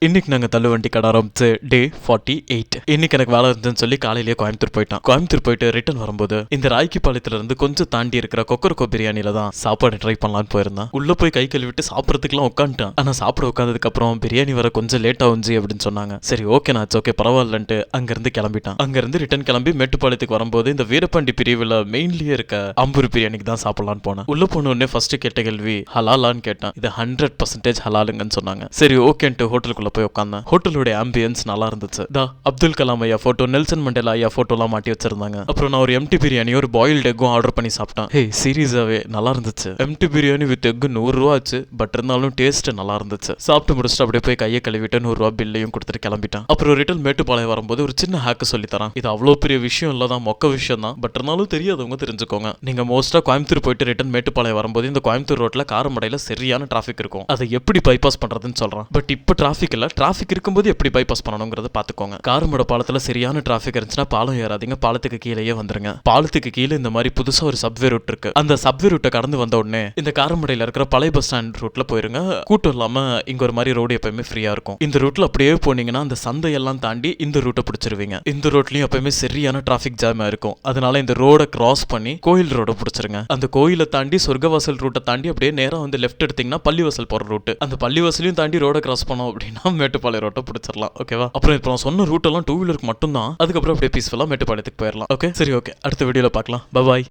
இன்னைக்கு நாங்க தள்ளுவண்டி கடை ஆரம்பிச்சு டே 48. இன்னைக்கு எனக்கு வேலை இருந்துன்னு சொல்லி காலையிலேயே கோயம்புத்தூர் போயிட்டான். கோயம்புத்தூர் போயிட்டு ரிட்டர்ன் வரும்போது இந்த ராய்க்கு பாளையத்துல இருந்து கொஞ்சம் தாண்டி இருக்கிற கொக்கரக்கோ பிரியாணில தான் சாப்பாடு ட்ரை பண்ணலான்னு போயிருந்தான். உள்ள போய் கை கழுவிட்டு சாப்பிடறதுக்குலாம் உட்காந்துட்டான். ஆனா சாப்பிட உட்காந்ததுக்கு அப்புறம் பிரியாணி வர கொஞ்சம் லேட் ஆகுஞ்சு அப்படின்னு சொன்னாங்க. சரி ஓகே நாச்சு ஓகே பரவாயில்லன்ட்டு அங்கிருந்து கிளம்பிட்டான். அங்கிருந்து ரிட்டர்ன் கிளம்பி மேட்டுப்பாளையத்துக்கு வரும்போது இந்த வீரபாண்டி பிரிவுல மெயின்லயே இருக்க அம்பூர் பிரியாணிக்கு தான் சாப்பிடலான்னு போனேன். உள்ள போன உடனே ஃபர்ஸ்ட் கேட்ட கேள்வி ஹலாலான்னு கேட்டான். இது 100% ஹலாலுங்கன்னு சொன்னாங்க. சரி ஓகேன்ட்டு ஹோட்டலுக்குள்ள போய் உட்காந்தேன். ஹோட்டலோட ஆம்பியன்ஸ் நல்லா இருந்துச்சு. அப்துல் கலாம் ஐயா போட்டோ, நெல்சன் மண்டேலா ஐயா போட்டோலாம் மாட்டி வச்சிருந்தாங்க. அப்புறம் நான் ஒரு எம்டி பிரியாணி ஒரு பாயில்டு எக்கும் ஆர்டர் பண்ணி சாப்பிட்டேன். ஹே சீரியஸாவே நல்லா இருந்துச்சு. எம்டி பிரியாணி வித் எக் 100 ரூபா ஆச்சு. பட் இருந்தாலும் டேஸ்ட் நல்லா இருந்துச்சு. சாப்பிட்டு முடிச்சுட்டு அப்படியே போய் கையை கழுவிட்டு 100 ரூபா பில்லையும் கொடுத்துட்டு கிளம்பிட்டேன். அப்புறம் ரிட்டர்ன் மேட்டுப்பாளையம் வரும்போது ஒரு சின்ன ஹேக்கு சொல்லி தரேன். இது அவ்வளோ பெரிய விஷயம் இல்லதான், மொக்க விஷயம் தான். பட் இருந்தாலும் தெரியாதவங்க தெரிஞ்சுக்கோங்க. நீங்க மோஸ்டா கோயம்புத்தூர் போயிட்டு ரிட்டர்ன் மேட்டுப்பாளையம் வரும்போது இந்த கோயம்புத்தூர் ரோட்ல காரமடையில சரியான டிராஃபிக் இருக்கும். அதை எப்படி பைபாஸ் பண்றதுன்னு சொல்றேன். பட் இப்போ டிராஃபிக் இல்ல, டிராஃபிக் இருக்கும்போது எப்படி பைபாஸ் பண்ணணும்ங்கறத பாத்துக்கோங்க. காரமடை பாலத்துல சரியான டிராஃபிக் இருந்துச்சுன்னா பாலம் ஏறாதீங்க, பாலத்துக்கு கீழேயே வந்துருங்க. பாலத்துக்கு கீழே இந்த மாதிரி புதுசா ஒரு சப்வே ரூட் இருக்கு. அந்த சப்வே ரூட்டை கடந்து வந்த உடனே இந்த காரமடையில இருக்கிற பழைய பஸ் ஸ்டாண்ட் ரூட்ல போயிருங்க. கூட்டம் இல்லாம இங்க ஒரு மாதிரி ரோடு எப்பயுமே ஃப்ரீயா இருக்கும். இந்த ரூட்ல அப்படியே போனீங்கன்னா அந்த சந்தையெல்லாம் தாண்டி இந்த ரூட்டை பிடிச்சிருவீங்க. இந்த ரோட்லயும் எப்பயுமே சரியான டிராஃபிக் ஜாம் இருக்கும். அதனால இந்த ரோட கிராஸ் பண்ணி கோயில் ரோட பிடிச்சிருங்க. அந்த கோயிலை தாண்டி சொர்க்கவாசல் ரூட்டை தாண்டி அப்படியே நேரம் வந்து லெஃப்ட் எடுத்தீங்கன்னா பள்ளிவாசல் போற ரூட். அந்த பள்ளிவாசலையும் தாண்டி ரோட கிராஸ் பண்ணோம் அப்படின்னா மேட்டுப்பாளையம் ரோட்டை பிடிச்சிடலாம். ஓகேவா? அப்புறம் இப்போ நான் சொன்ன ரூட் எல்லாம் 2 வீலருக்கு மட்டும் தான். அதுக்கப்புறம் அப்படியே பீஸ்ஃபுல்லா மேட்டுப்பாளையத்துக்கு போயிடலாம். ஓகே சரி ஓகே அடுத்த வீடியோல பார்க்கலாம். Bye bye.